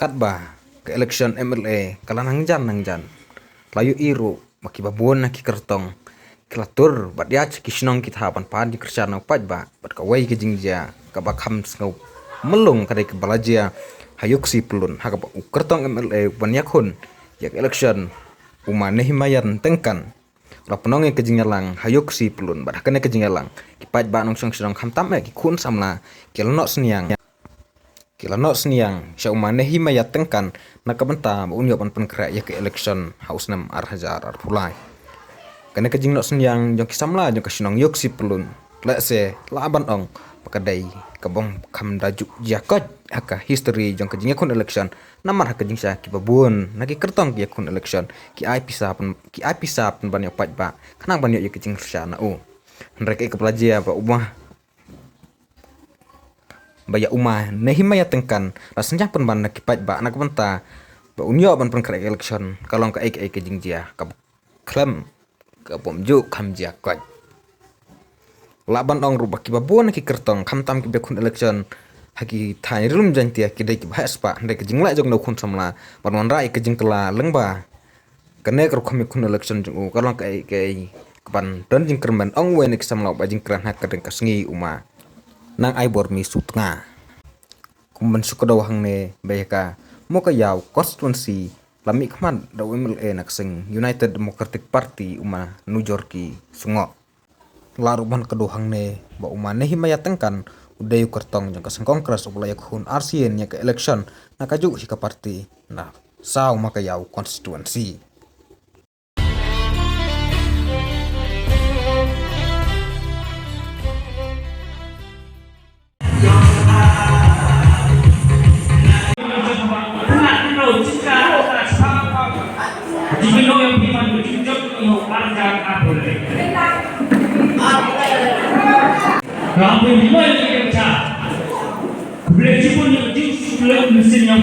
Katba ke election MLA kala nangjan layu iru maki babon na ki kertong kelatur bat ya kisnong kita hapan pan di kerja nang pajba bat kawai ke jingja ka bakham sngau melung kadai ke balajia hayuk si pelun haka kertong MLA banyakhun yak election umane himayan tengkan la penong ke jingyalang hayuk si pelun bat hakane ke jingyalang ki pajba nong song khamtam ki kun samna kelno sniang sya umane himayat tengkan nakabenta unyo pan penkra ya ke election house nam arhajar arpulai kane ke jingno sniang jong kisamla jong kasinong yok si pelun la se laban ong pakadai kabong kam daju jakot haka history jong ke jingakun election namar haka jingsa ki babun naki kertong ki yakun election ki ai pisap ban yok pajba kanang ban yok ke jingsa na u nreke ke pelajia ba umah baya umah nehimaya tengkan rasanya pun ban nakipat ba nak benta ba unyo ban pun kra election kalong ka ek jingjia ka klam ka pomju khamjia kwat laban ong rubah ki babon ki kertong khamtam ki bekun election haki thai rum jantia ki dai ki bahas pa ndai ki jingla jong no khun samla ban rai ki jingkla lengba kane kro khami kun election jong kalong ka ek ban don jingkerman ong we nek samla ba jingkran hak ka sngi uma nang ai bor mi sutnga kumban sukodaw hang ne bayaka moka yaw constituency lami kman daw MLA nak sing United Democratic Party uma New Yorki sungo laruban kedohang ne ba uma ne himaya tengkan udayu kertong jang kaseng kongres ublayak hun RCN nya ke election nakaju hika party na saw maka yaw constituency Ramai lima yang kita boleh jumpa yang mesin yang